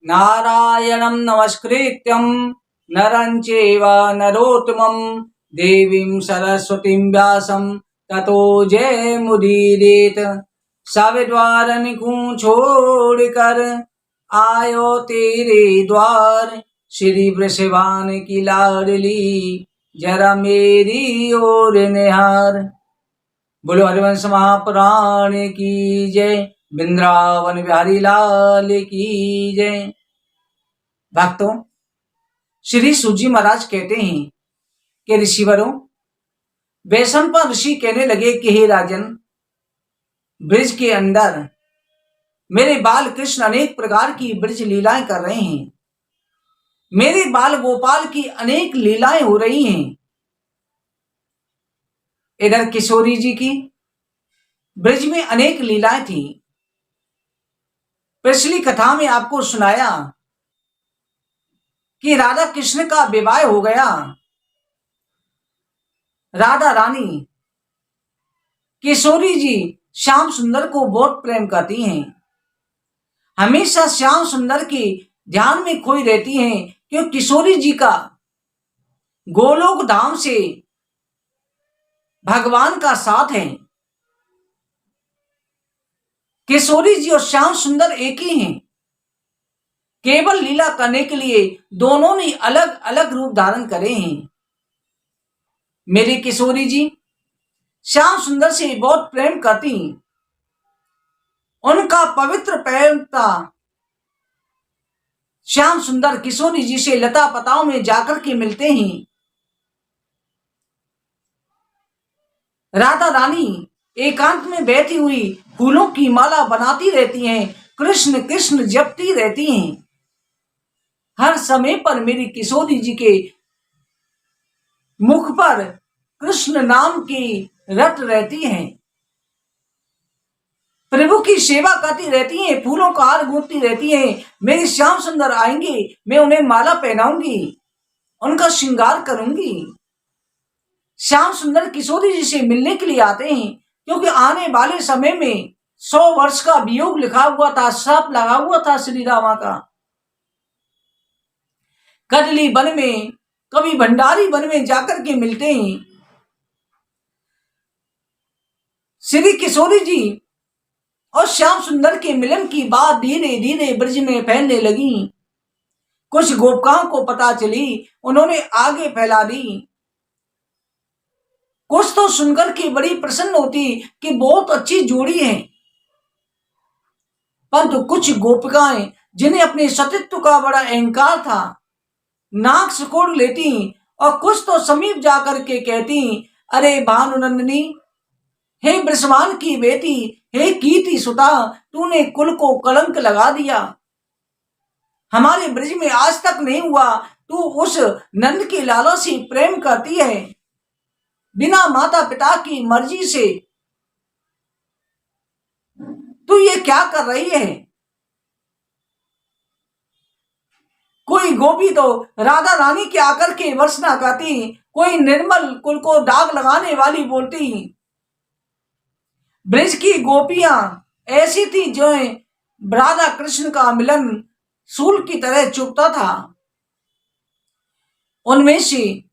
नारायणं नमस्कृत्यं नरं चैव नरोत्तमं देवीं सरस्वतीं व्यासं ततो जयमुदीरयेत्। सविद्वारन को छोड़कर आयो तेरे द्वार, श्री वृषभान की लाडली जरा मेरी ओर निहार। बोलो हरिवंश महापुराण की जय, वृंदावन बिहारी लाल की जय। भक्तों, श्री सूजी महाराज कहते हैं कि ऋषिवरों, वैशंपायन ऋषि कहने लगे कि हे राजन, ब्रज के अंदर मेरे बाल कृष्ण अनेक प्रकार की ब्रज लीलाएं कर रहे हैं। मेरे बाल गोपाल की अनेक लीलाएं हो रही हैं। इधर किशोरी जी की ब्रज में अनेक लीलाएं थी। पिछली कथा में आपको सुनाया कि राधा कृष्ण का विवाह हो गया। राधा रानी किशोरी जी श्याम सुंदर को बहुत प्रेम करती हैं। हमेशा श्याम सुंदर के ध्यान में खोई रहती हैं, क्योंकि किशोरी जी का गोलोक धाम से भगवान का साथ है। किशोरी जी और श्याम सुंदर एक ही हैं। केवल लीला करने के लिए दोनों ने अलग अलग रूप धारण करे हैं। मेरी किशोरी जी श्याम सुंदर से बहुत प्रेम करती। उनका पवित्र प्रेम था। श्याम सुंदर किशोरी जी से लता पताओं में जाकर के मिलते हैं। राधा रानी एकांत में बैठी हुई फूलों की माला बनाती रहती हैं, कृष्ण कृष्ण जपती रहती हैं। हर समय पर मेरी किशोरी जी के मुख पर कृष्ण नाम की रट रहती हैं। प्रभु की सेवा करती रहती हैं, फूलों का हार गूंथती रहती हैं। मेरे श्याम सुंदर आएंगे, मैं उन्हें माला पहनाऊंगी, उनका श्रृंगार करूंगी। श्याम सुंदर किशोरी जी से मिलने के लिए आते हैं, क्योंकि आने वाले समय में 100 वर्ष का वियोग लिखा हुआ था, श्राप लगा हुआ था श्री रामा का। कदली वन में, कभी भंडारी वन में जाकर के मिलते हैं। श्री किशोरी जी और श्याम सुंदर के मिलन की बात धीरे धीरे ब्रज में फैलने लगी। कुछ गोपिकाओं को पता चली, उन्होंने आगे फैला दी। कुछ तो सुनकर के बड़ी प्रसन्न होती कि बहुत अच्छी जोड़ी है, परंतु कुछ गोपिकाएं जिन्हें अपने सतीत्व का बड़ा अहंकार था, नाक सिकोड़ लेती और कुछ तो समीप जाकर के कहती, अरे भानुनंदिनी, हे वृषभान की बेटी, हे कीर्ति सुता, तूने कुल को कलंक लगा दिया। हमारे ब्रज में आज तक नहीं हुआ, तू उस नंद की लाला से प्रेम करती है, बिना माता पिता की मर्जी से। तू ये क्या कर रही है? कोई गोपी तो राधा रानी के आकर के वर्षना करती, कोई निर्मल कुल को दाग लगाने वाली बोलती। ब्रज की गोपियां ऐसी थी जो राधा कृष्ण का मिलन सूल की तरह चुभता था। उनमें से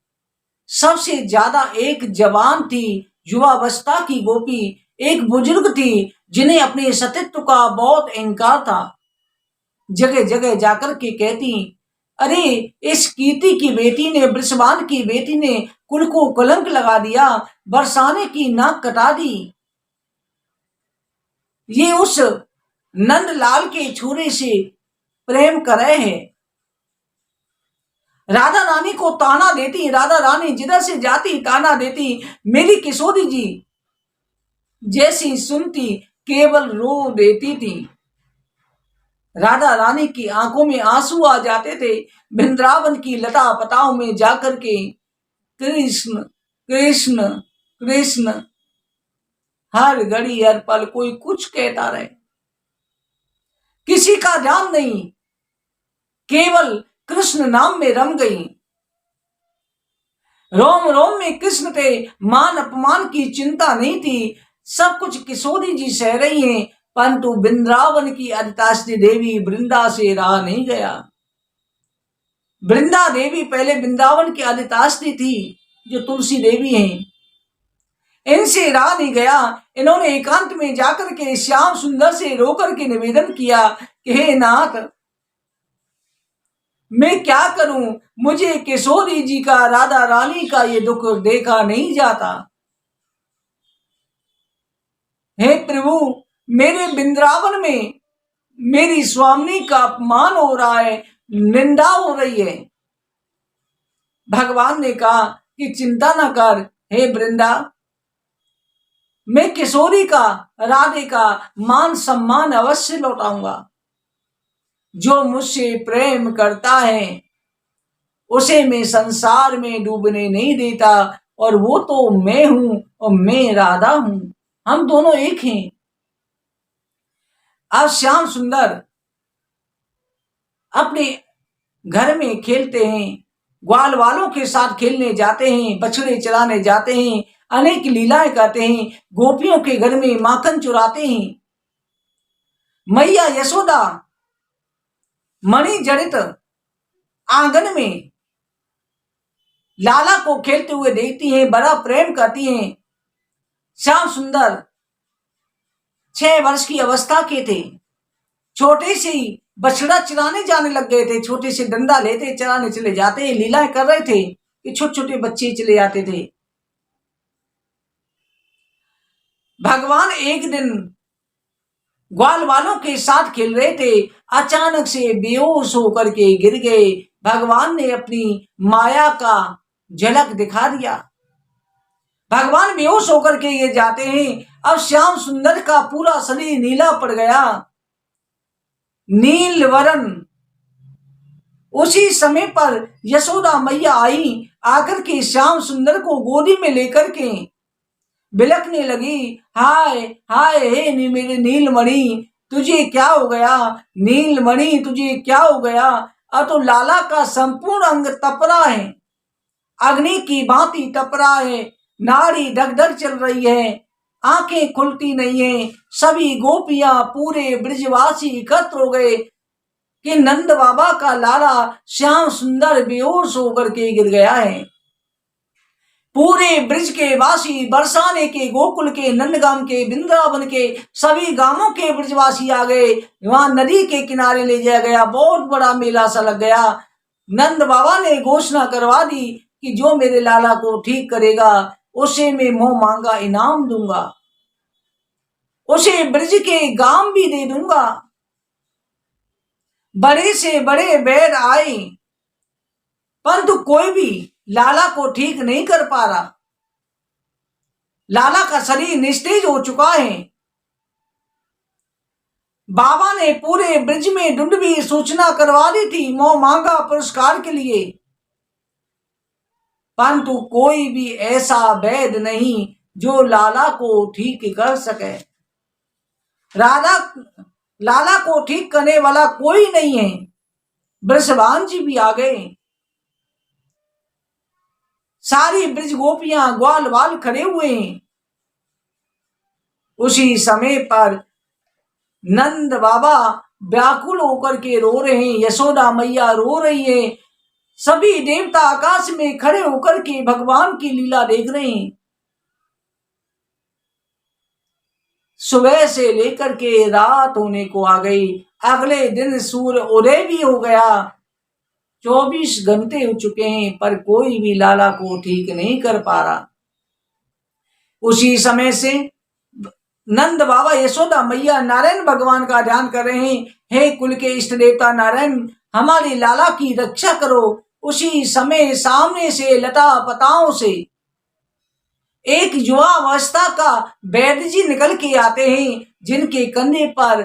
सबसे ज्यादा एक जवान थी, युवावस्था की गोपी, एक बुजुर्ग थी जिन्हें अपने सतीत्व का बहुत अहंकार था। जगह जगह जाकर के कहती, अरे इस कीर्ति की बेटी ने, वृषभान की बेटी ने कुल को कलंक लगा दिया, बरसाने की नाक कटा दी। ये उस नंदलाल के छोरे से प्रेम कर रहे हैं। राधा रानी को ताना देती, राधा रानी जिधर से जाती ताना देती। मेरी किशोरी जी जैसी सुनती केवल रो देती थी। राधा रानी की आंखों में आंसू आ जाते थे। वृंदावन की लता पताओं में जाकर के कृष्ण कृष्ण कृष्ण, हर घड़ी हर पल कोई कुछ कहता रहे, किसी का ध्यान नहीं, केवल कृष्ण नाम में रम गई। रोम रोम में कृष्ण थे, मान अपमान की चिंता नहीं थी। सब कुछ किशोरी जी सह रही हैं, परंतु वृंदावन की आदिताश्री देवी वृंदा से रहा नहीं गया। वृंदा देवी पहले वृंदावन की आदिताश्री थी, जो तुलसी देवी हैं, इनसे रहा नहीं गया। इन्होंने एकांत में जाकर के श्याम सुंदर से रोकर के निवेदन किया कि हे नाथ, मैं क्या करूं, मुझे किशोरी जी का, राधा रानी का ये दुख देखा नहीं जाता। हे प्रभु, मेरे वृंदावन में मेरी स्वामी का अपमान हो रहा है, निंदा हो रही है। भगवान ने कहा कि चिंता न कर हे वृंदा, मैं किशोरी का, राधे का मान सम्मान अवश्य लौटाऊंगा। जो मुझसे प्रेम करता है उसे मैं संसार में डूबने नहीं देता, और वो तो मैं हूं और मैं राधा हूं, हम दोनों एक हैं। आज श्याम सुंदर अपने घर में खेलते हैं, ग्वाल वालों के साथ खेलने जाते हैं, बछड़े चलाने जाते हैं, अनेक लीलाएं करते हैं, गोपियों के घर में माखन चुराते हैं। मैया यशोदा मणि जड़ित आंगन में लाला को खेलते हुए देखती हैं, बड़ा प्रेम करती हैं। श्याम सुंदर 6 वर्ष की अवस्था के थे, छोटे से ही बछड़ा चराने जाने लग गए थे। छोटे से डंडा लेते चराने चले जाते, लीलाएं कर रहे थे कि छोटे छोटे बच्चे चले जाते थे। भगवान एक दिन ग्वाल वालों के साथ खेल रहे थे, अचानक से बेहोश होकर के गिर गए। भगवान ने अपनी माया का झलक दिखा दिया। भगवान बेहोश होकर के ये जाते हैं। अब श्याम सुंदर का पूरा शरीर नीला पड़ गया, नील वरण। उसी समय पर यशोदा मैया आई, आकर के श्याम सुंदर को गोदी में लेकर के बिलखने लगी, हाय हाय हे मेरे नीलमणि, तुझे क्या हो गया, नीलमणि तुझे क्या हो गया। अब तो लाला का संपूर्ण अंग तप रहा है, अग्नि की भांति तप रहा है, नाड़ी धक-धक चल रही है, आंखें खुलती नहीं है। सभी गोपियां, पूरे ब्रजवासी एकत्र हो गए कि नंद बाबा का लाला श्याम सुंदर बेहोश होकर के गिर गया है। पूरे ब्रज के वासी, बरसाने के, गोकुल के, नंदगाम के, वृंदावन के सभी गांवों के ब्रजवासी आ गए। वहां नदी के किनारे ले जाया गया, बहुत बड़ा मेला सा लग गया। नंद बाबा ने घोषणा करवा दी कि जो मेरे लाला को ठीक करेगा उसे मैं मोह मांगा इनाम दूंगा, उसे ब्रज के गांव भी दे दूंगा। बड़े से बड़े वैद आए, परंतु कोई भी लाला को ठीक नहीं कर पा रहा। लाला का शरीर निस्तेज हो चुका है। बाबा ने पूरे ब्रज में ढूंढवी सूचना करवा दी थी मोह मांगा पुरस्कार के लिए, परंतु कोई भी ऐसा वैद नहीं जो लाला को ठीक कर सके। लाला को ठीक करने वाला कोई नहीं है। वृषभान जी भी आ गए, सारी ब्रज गोपियां ग्वाल वाल खड़े हुए हैं। उसी समय पर नंद बाबा व्याकुल होकर के रो रहे हैं, यशोदा मैया रो रही है, सभी देवता आकाश में खड़े होकर के भगवान की लीला देख रहे हैं। सुबह से लेकर के रात होने को आ गई, अगले दिन सूर्य उदय भी हो गया, 24 घंटे हो चुके हैं, पर कोई भी लाला को ठीक नहीं कर पा रहा। उसी समय से नंद बाबा, यशोदा मैया नारायण भगवान का ध्यान कर रहे हैं, हे कुल के इष्ट देवता नारायण, हमारे लाला की रक्षा करो। उसी समय सामने से लता पताओं से एक युवा अवस्था का वैद्य जी निकल के आते हैं, जिनके कंधे पर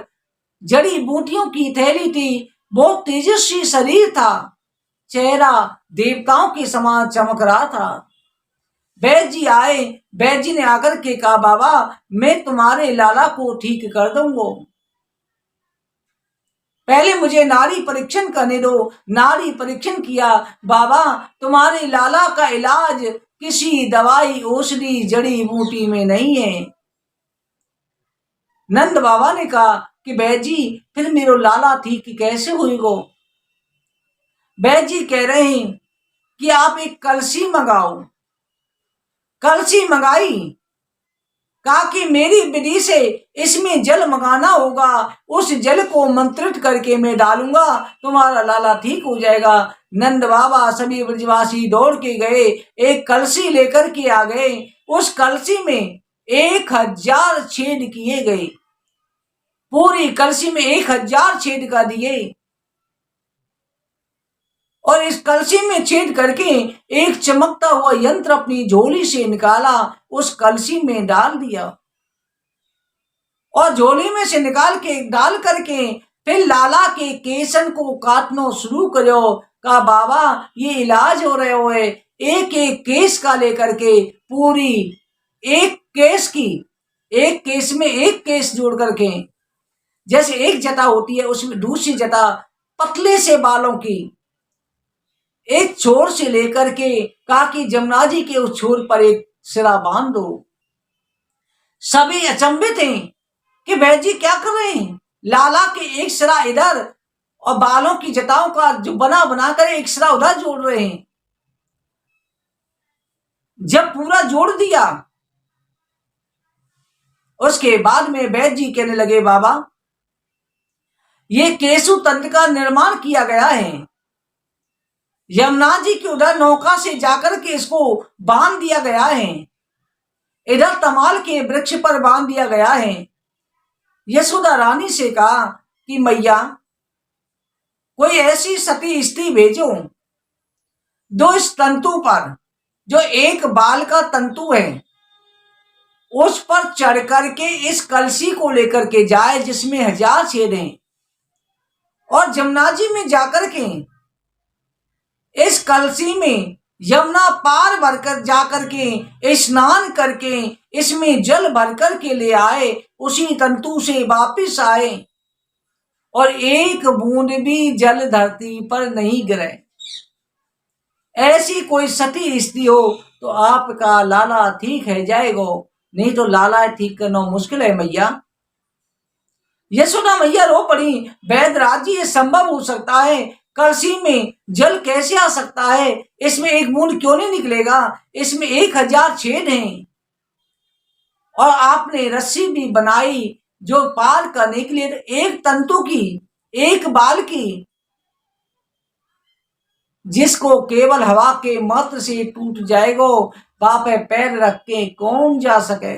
जड़ी बूटियों की थैली थी, बहुत तेजस्वी शरीर था, चेहरा देवताओं के समान चमक रहा था। वैद्य जी आए, वैद्य जी ने आकर के कहा, बाबा मैं तुम्हारे लाला को ठीक कर दूंगा, पहले मुझे नाड़ी परीक्षण करने दो। नाड़ी परीक्षण किया, बाबा तुम्हारे लाला का इलाज किसी दवाई औषधि जड़ी बूटी में नहीं है। नंद बाबा ने कहा कि बैद जी फिर मेरो लाला थी कि कैसे हुई गो। बैद जी कह रहे हैं कि आप एक कलसी मंगाओ। कलसी मंगाई, कहा कि मेरी विधि से इसमें जल मंगाना होगा, उस जल को मंत्रित करके मैं डालूंगा, तुम्हारा लाला ठीक हो जाएगा। नंद बाबा सभी ब्रजवासी दौड़ के गए, एक कलसी लेकर के आ गए। उस कलसी में 1000 छेद किए गए, पूरी कलसी में 1000 छेद कर दिए और इस कलसी में छेद करके एक चमकता हुआ यंत्र अपनी झोली से निकाला, उस कलसी में डाल दिया और झोली में से निकाल के डाल करके फिर लाला के केसन को काटना शुरू करो। कहा बाबा ये इलाज हो रहे हुए, एक एक केस का लेकर के पूरी एक केस की, एक केस में एक केस जोड़ करके, जैसे एक जटा होती है उसमें दूसरी जटा पतले से बालों की एक छोर से लेकर के कहा कि जमुना जी के उस छोर पर एक सिरा बांध दो। सभी अचंभित हैं कि बैद जी क्या कर रहे हैं, लाला के एक सिरा इधर और बालों की जटाओं का जो बना बनाकर एक सिरा उधर जोड़ रहे हैं। जब पूरा जोड़ दिया उसके बाद में बैद जी कहने लगे बाबा ये केसु तंत्र का निर्माण किया गया है, यमुना जी के उधर नौका से जाकर के इसको बांध दिया गया है, इधर तमाल के वृक्ष पर बांध दिया गया है। यशोदा रानी से कहा कि मैया कोई ऐसी सती स्त्री भेजो दो इस तंतु पर, जो एक बाल का तंतु है उस पर चढ़ करके इस कलसी को लेकर के जाए जिसमें 1000 छेद हैं, और जमुना जी में जाकर के इस कलसी में यमुना पार भरकर जाकर के स्नान करके इसमें जल भरकर के ले आए, उसी तंतु से वापिस आए और एक बूंद भी जल धरती पर नहीं गिरे। ऐसी कोई सती स्त्री हो तो आपका लाला ठीक है जाएगा, नहीं तो लाला ठीक करना मुश्किल है मैया। यशोदा मैया रो पड़ी, वैद्यराज जी ये संभव हो सकता है, कलसी में जल कैसे आ सकता है, इसमें एक बूंद क्यों नहीं निकलेगा, इसमें 1000 छेद हैं और आपने रस्सी भी बनाई जो पार करने के लिए, एक तंतु की एक बाल की, जिसको केवल हवा के मात्र से टूट जाएगा, वहां पे पैर रख के कौन जा सके।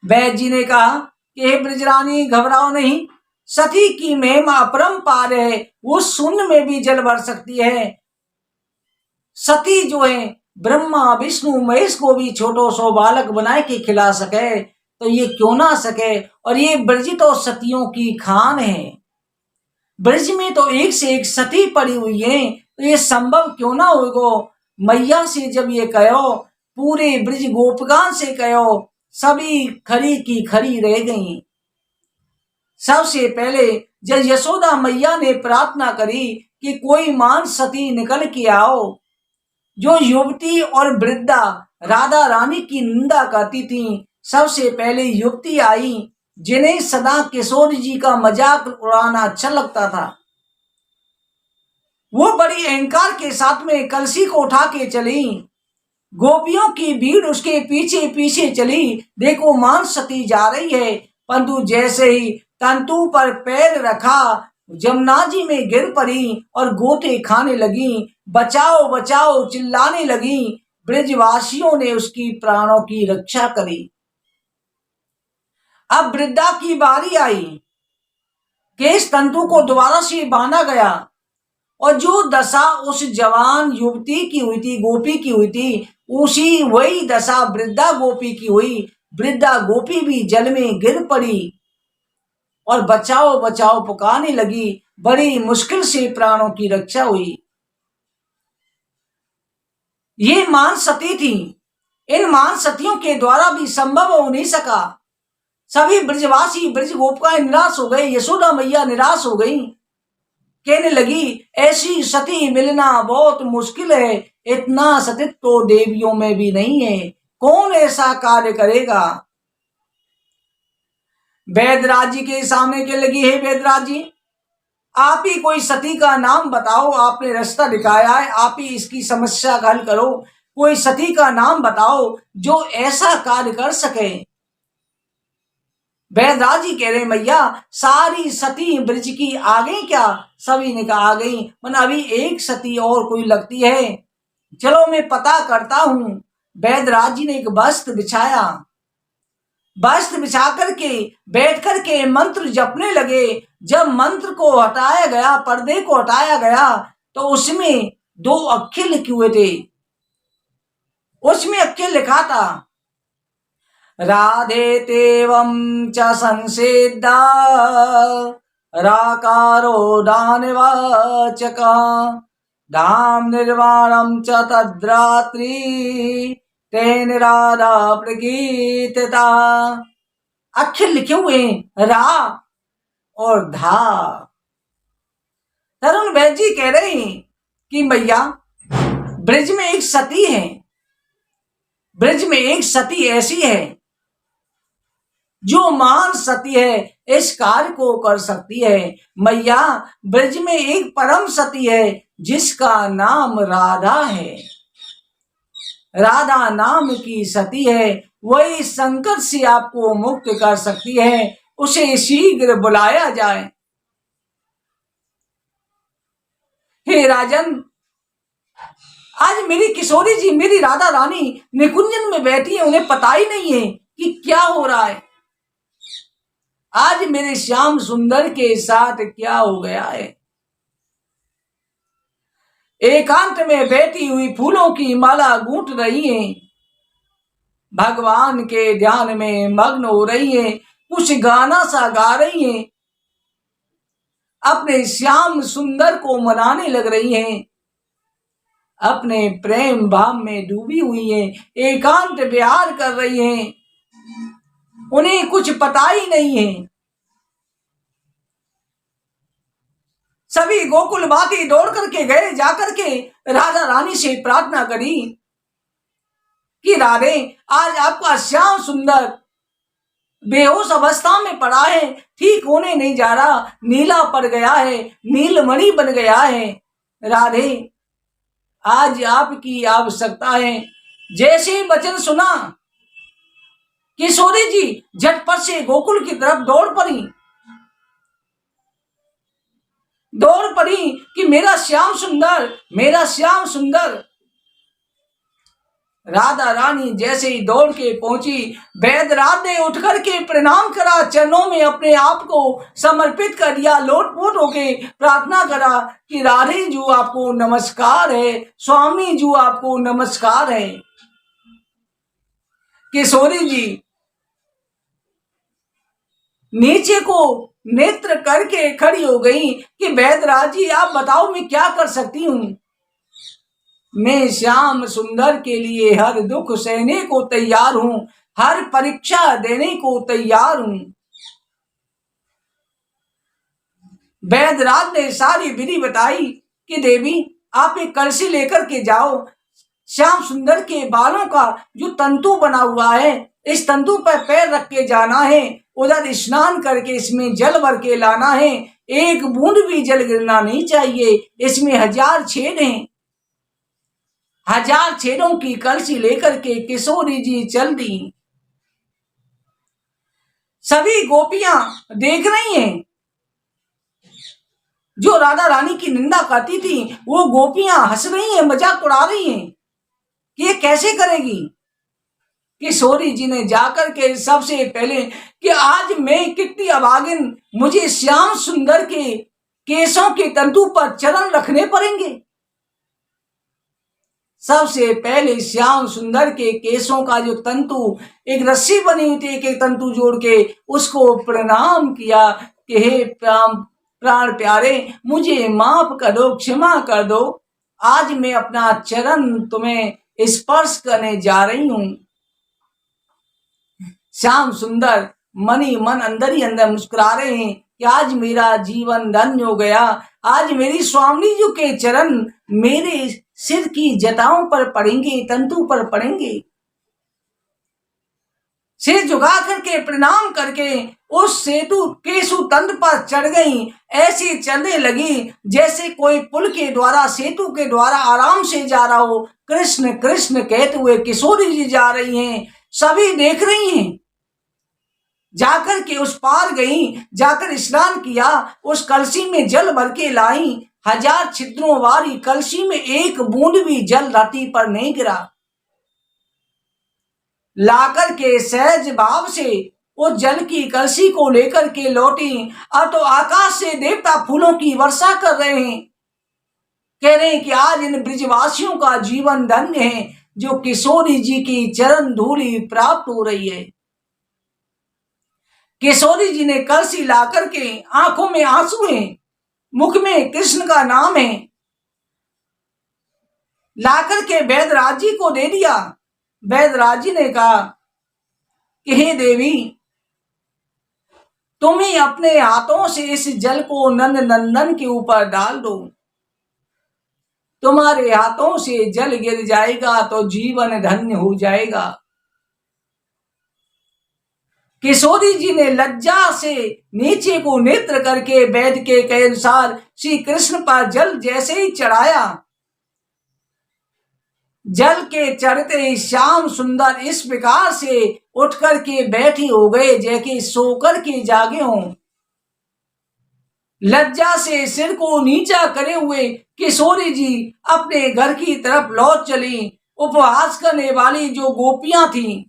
वैद्य जी ने कहा कि हे ब्रजरानी घबराओ नहीं, सती की महिमा अपरंपार है, वो शून्य में भी जल भर सकती है। सती जो है ब्रह्मा विष्णु महेश को भी छोटो सो बालक बना के खिला सके तो ये क्यों ना सके, और ये ब्रज तो सतियों की खान है, ब्रज में तो एक से एक सती पड़ी हुई है, तो ये संभव क्यों ना होगा। मैया से जब ये कहो, पूरे ब्रज गोपगान से कहो, सभी खड़ी की खड़ी रह गई। सबसे पहले जब यशोदा मैया ने प्रार्थना करी कि कोई मान सती निकल के आओ, जो युवती और वृद्धा राधा रानी की निंदा करती थी, सबसे पहले युवती आई जिन्हें सदा किशोर जी का मजाक उड़ाना अच्छा लगता था। वो बड़ी अहंकार के साथ में कलसी को उठा के चली, गोपियों की भीड़ उसके पीछे पीछे चली, देखो मान सती जा रही है, परंतु जैसे ही तंतु पर पैर रखा जमुना जी में गिर पड़ी और गोते खाने लगी, बचाओ बचाओ चिल्लाने लगी। ब्रजवासियों ने उसकी प्राणों की रक्षा करी। अब वृद्धा की बारी आई, केस तंतु को दोबारा से बांधा गया और जो दशा उस जवान युवती की हुई थी, गोपी की हुई थी, उसी वही दशा वृद्धा गोपी की हुई। वृद्धा गोपी भी जल में गिर पड़ी और बचाओ बचाओ पुकारने लगी, बड़ी मुश्किल से प्राणों की रक्षा हुई। ये मान सती थी, इन मान सतियों के द्वारा भी संभव हो नहीं सका। सभी ब्रजवासी ब्रज गोपिकाएं निराश हो गए, यशोदा मैया निराश हो गई, कहने लगी ऐसी सती मिलना बहुत मुश्किल है, इतना सतीत्व तो देवियों में भी नहीं है, कौन ऐसा कार्य करेगा। वैदराज जी के सामने के लगी, है वैदराज जी, आप ही कोई सती का नाम बताओ, आपने रास्ता दिखाया है, आप ही इसकी समस्या का हल करो। कोई सती का नाम बताओ जो ऐसा कार्य कर सके। वैदराज जी कह रहे मैया सारी सती ब्रज की आ गई क्या? सभी ने कहा आ गई, मन अभी एक सती और कोई लगती है, चलो मैं पता करता हूं। वैदराज जी ने एक वस्त्र बिछाया, वस्त्र बिछा करके बैठ करके मंत्र जपने लगे। जब मंत्र को हटाया गया, पर्दे को हटाया गया, तो उसमें 2 अक्षर लिखे हुए थे। उसमें अक्षर लिखा था राधे तेवं च संसेदा राकारो दानवाचक धाम निर्वाणम च तद्रात्रि तेन राधा प्रगीतता। अक्षर लिखे हुए रा और धा। तरुण वैद्य जी कह रहे हैं कि मैया ब्रज में एक सती है, ब्रज में एक सती ऐसी है जो महान सती है, इस कार्य को कर सकती है। मैया ब्रज में एक परम सती है जिसका नाम राधा है, राधा नाम की सती है, वही संकट से आपको मुक्त कर सकती है, उसे शीघ्र बुलाया जाए। हे राजन, आज मेरी किशोरी जी, मेरी राधा रानी निकुंजन में बैठी है, उन्हें पता ही नहीं है कि क्या हो रहा है, आज मेरे श्याम सुंदर के साथ क्या हो गया है। एकांत में बैठी हुई फूलों की माला गूंथ रही हैं, भगवान के ध्यान में मग्न हो रही हैं, कुछ गाना सा गा रही हैं, अपने श्याम सुंदर को मनाने लग रही हैं, अपने प्रेम भाव में डूबी हुई हैं, एकांत विहार कर रही हैं, उन्हें कुछ पता ही नहीं है। सभी गोकुलवासी दौड़ करके गए, जाकर के राधा रानी से प्रार्थना करी कि राधे, आज आपका श्याम सुंदर बेहोश अवस्था में पड़ा है, ठीक होने नहीं जा रहा, नीला पड़ गया है, नीलमणि बन गया है। राधे, आज आपकी आवश्यकता है। जैसे ही वचन सुना, किशोरी जी झटपट से गोकुल की तरफ दौड़ पड़ी कि मेरा श्याम सुंदर, मेरा श्याम सुंदर। राधा रानी जैसे ही दौड़ के पहुंची, वैदराज ने उठ करके प्रणाम करा, चरणों में अपने आप को समर्पित कर दिया, लोटपोट होके प्रार्थना करा कि राधे जी आपको नमस्कार है, स्वामी जी आपको नमस्कार है। किशोरी जी नीचे को नेत्र करके खड़ी हो गई कि वैदराज जी आप बताओ मैं क्या कर सकती हूं। मैं श्याम सुंदर के लिए हर दुख सहने को तैयार हूं, हर परीक्षा देने को तैयार हूं। वैदराज ने सारी विधि बताई कि देवी आप एक कलशी लेकर के जाओ, श्याम सुंदर के बालों का जो तंतु बना हुआ है, इस तंतु पर पैर रख के जाना है, उधर स्नान करके इसमें जल भर के लाना है, एक बूंद भी जल गिरना नहीं चाहिए, इसमें 1000 छेद हैं। 1000 छेदों की कलशी लेकर के किशोरी जी चल दी। सभी गोपियां देख रही हैं, जो राधा रानी की निंदा करती थी वो गोपियां हंस रही हैं, मजाक उड़ा रही हैं कि ये कैसे करेगी। किशोरी जी ने जाकर के सबसे पहले कि आज मैं कितनी अभागिन, मुझे श्याम सुंदर के केशों के तंतु पर चरण रखने पड़ेंगे। सबसे पहले श्याम सुंदर के केशों का जो तंतु, एक रस्सी बनी हुई थी, एक तंतु जोड़ के उसको प्रणाम किया कि हे प्राण प्यारे, मुझे माफ कर दो, क्षमा कर दो, आज मैं अपना चरण तुम्हें स्पर्श करने जा रही हूं। श्याम सुंदर मनी मन अंदर ही अंदर मुस्कुरा रहे हैं कि आज मेरा जीवन धन्य हो गया, आज मेरी स्वामी जी के चरण मेरे सिर की जटाओं पर पड़ेंगे, तंतु पर पड़ेंगे। सिर झुका करके प्रणाम करके उस सेतु केशु तंत्र पर चढ़ गई। ऐसी चलने लगी जैसे कोई पुल के द्वारा, सेतु के द्वारा आराम से जा रहा हो। कृष्ण कृष्ण कहते हुए किशोरी जी जा रही हैं, सभी देख रही हैं। जाकर के उस पार गई, जाकर स्नान किया, उस कलसी में जल भर के लाई। 1000 छिद्रों वाली कलसी में एक बूंद भी जल धरती पर नहीं गिरा। लाकर के सहज भाव से उस जल की कलसी को लेकर के लौटी। अब तो आकाश से देवता फूलों की वर्षा कर रहे हैं, कह रहे हैं कि आज इन ब्रिजवासियों का जीवन धन्य है, जो किशोरी जी की चरण धूलि प्राप्त हो रही है। किशोरी जी ने कलसी ला करके, आंखों में आंसू है, मुख में कृष्ण का नाम है, लाकर के वैदराज जी को दे दिया। वैदराज जी ने कहा कि हे देवी, तुम ही अपने हाथों से इस जल को नंद नंदन के ऊपर डाल दो। तुम्हारे हाथों से जल गिर जाएगा तो जीवन धन्य हो जाएगा। किशोरी जी ने लज्जा से नीचे को नेत्र करके वैद्य के कहे अनुसार श्री कृष्ण पर जल जैसे ही चढ़ाया, जल के चढ़ते ही श्याम सुंदर इस प्रकार से उठ करके बैठी हो गए जैसे सोकर के जागे हों। लज्जा से सिर को नीचा करे हुए किशोरी जी अपने घर की तरफ लौट चली। उपवास करने वाली जो गोपियां थीं,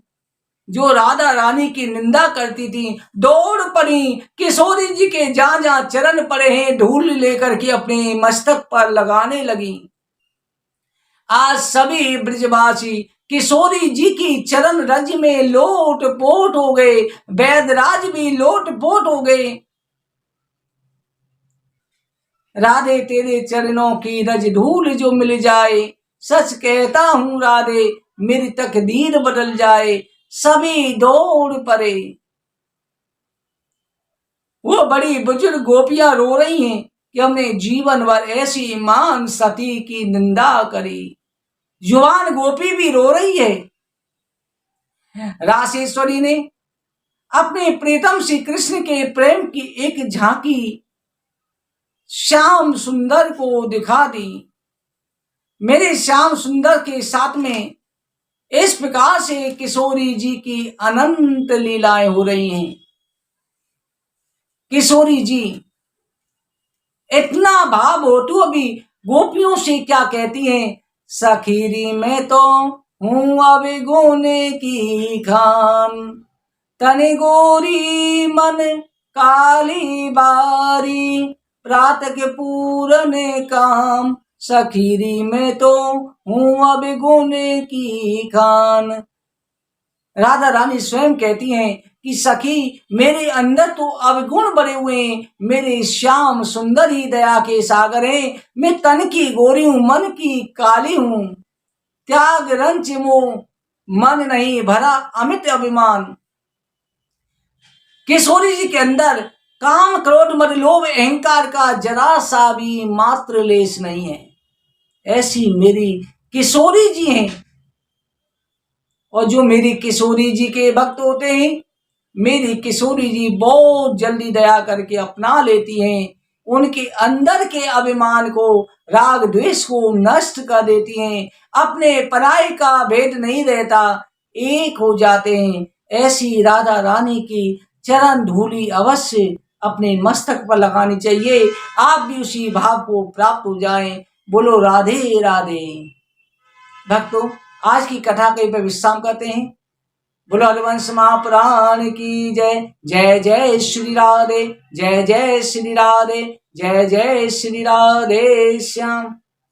जो राधा रानी की निंदा करती थी, दौड़ पड़ी किशोरी जी के जहां जहां चरण पड़े हैं धूल लेकर के अपने मस्तक पर लगाने लगी। आज सभी ब्रजवासी किशोरी जी की चरण रज में लोट पोट हो गए, वैदराज भी लोट पोट हो गए। राधे तेरे चरणों की रज धूल जो मिल जाए, सच कहता हूं राधे मेरी तकदीर बदल जाए। सभी दौड़ पड़े। वो बड़ी बुजुर्ग गोपियां रो रही हैं कि हमने जीवन भर ऐसी मान सती की निंदा करी। जुवान गोपी भी रो रही है। रासेश्वरी ने अपने प्रीतम श्री कृष्ण के प्रेम की एक झांकी श्याम सुंदर को दिखा दी। मेरे श्याम सुंदर के साथ में इस प्रकार से किशोरी जी की अनंत लीलाएं हो रही हैं। किशोरी जी इतना भाव हो तो अभी गोपियों से क्या कहती हैं, सखीरी में तो हूं अब गोने की खान, तने गोरी मन काली बारी, प्रात के पूरन काम, सखीरी में तो हूं अब गोने की खान। राधा रानी स्वयं कहती हैं कि सखी मेरे अंदर तो अवगुण भरे हुए हैं, मेरे श्याम सुंदर ही दया के सागर हैं। मैं तन की गोरी हूं, मन की काली हूं, त्याग रंच मोह मन नहीं भरा अमित अभिमान। किशोरी जी के अंदर काम क्रोध मद लोभ अहंकार का जरा सा भी मात्र लेश नहीं है। ऐसी मेरी किशोरी जी हैं। और जो मेरी किशोरी जी के भक्त होते हैं, मेरी किशोरी जी बहुत जल्दी दया करके अपना लेती हैं। उनके अंदर के अभिमान को, राग द्वेष को नष्ट कर देती हैं। अपने पराये का भेद नहीं रहता, एक हो जाते हैं। ऐसी राधा रानी की चरण धूलि अवश्य अपने मस्तक पर लगानी चाहिए। आप भी उसी भाव को प्राप्त हो जाएं। बोलो राधे राधे। भक्तों, आज की कथा कहीं पर विश्राम करते हैं। बोलो हरिवंश महापुराण की जय। जय जय श्री राधे, जय जय श्री राधे, जय जय श्री राधे श्याम।